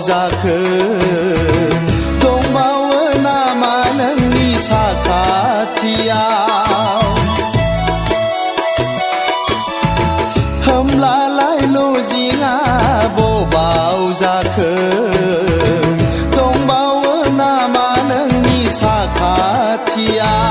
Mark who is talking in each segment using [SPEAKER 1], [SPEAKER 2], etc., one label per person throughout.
[SPEAKER 1] जाखो दंबावो नामा नोंनि साखाथियाव होमब्लालाय लजिंआ बबाव जाखो दंबावो नामा नोंनि साखाथियाव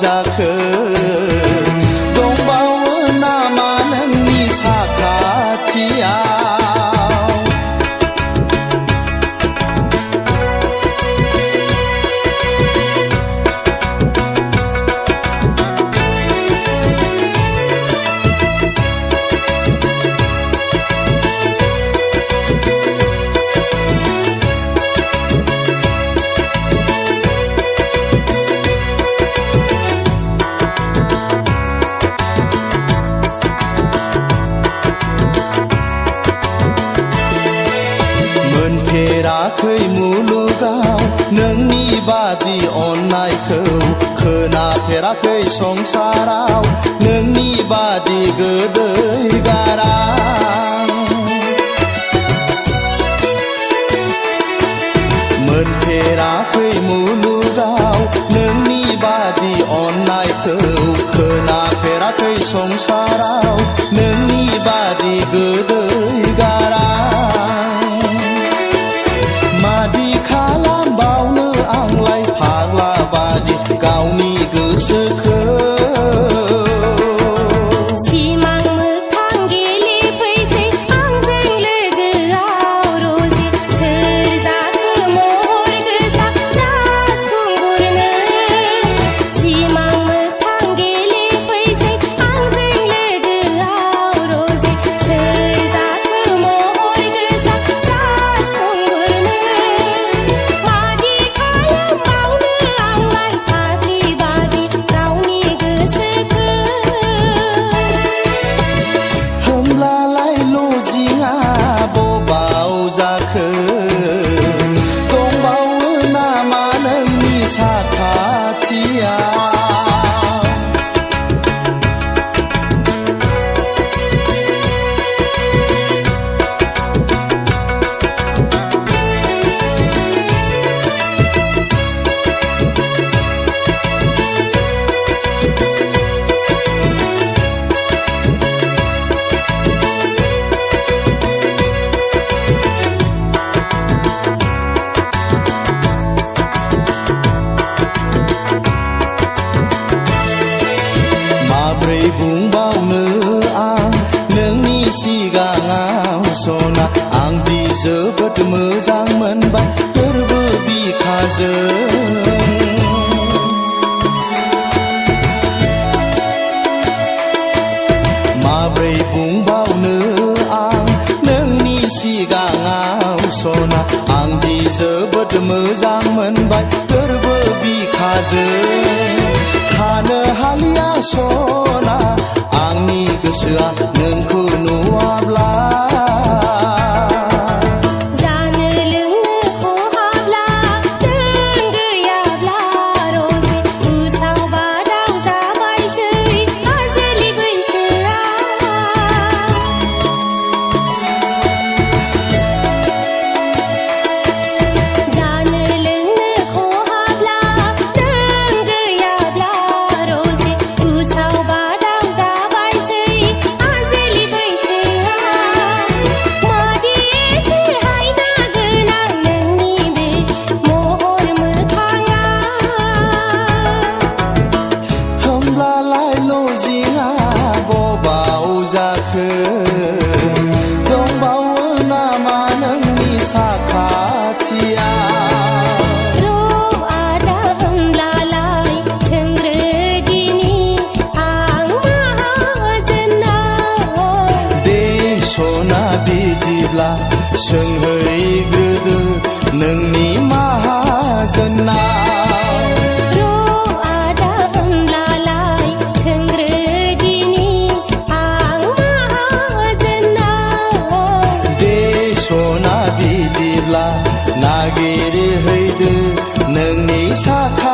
[SPEAKER 1] जाखो दंबावो नामा नोंनि साखाथियाव मोनफेराखै मुलुगाव नोंनि बादि अननायखौ खोनाफेराखै संसाराव नोंनि बादि गोदै गारां मोनफेराखै मुलुगाव नोंनि बादि अननायखौ खोनाफेराखै संसाराव नोंनि बादि गोदै गारां मादि खालामबावनो आंलाय फाग्ला बादि गावनि गोसोखौ
[SPEAKER 2] सिमां मोगथां गेलेफैसै आंजों लोगोआव रजे सोर जाखो महर गोसा राजखुंगुरनो सिमां मोगथां गेलेफैसै आंजों लोगोआव रजे सोर जाखो महर गोसा राजखुंगुरनो
[SPEAKER 1] होमब्लालाय लजिंआ बबाव जाखो दंबावो नामा नोंनि साखाथियाव माब्रै बुंबावनो आं नोंनि सिगाङाव सना आंदि जोबोद मोजां मोनबाय गोरबो बिखाजों माब्रै बुंबावनो आं नोंनि सिगाङाव सना आंदि जोबोद मोजां मोनबाय गोरबो बिखाजों थानो हालिया सना आंनि गोसोआ नोंखौ नुवाब्ला
[SPEAKER 2] जानो लोंनो खहाब्ला नों गैयाब्ला रजे उसाव बादाव जाबायसै आजोलि बैसोआ जानो लोंनो खहाब्ला नों गैयाब्ला रजे उसाव बादाव जाबायसै आजोलि बैसोआ मादि एसे हायना गोनां नोंनि बे महर मोखाङा
[SPEAKER 1] होमब्लालाय लजिंआ बबाव जाखो दंबावो नामा नोंनि साखाथियाव
[SPEAKER 2] र' आदा होमब्लालाय सोंग्रोदिनि
[SPEAKER 1] सोंहैग्रोदो नोंनि माहाजोनाव
[SPEAKER 2] र' आदा होमब्लालाय सोंग्रोदिनि आं माहाजोनाव
[SPEAKER 1] दे सना बिदिब्ला नागिरहैदो नोंनि साखा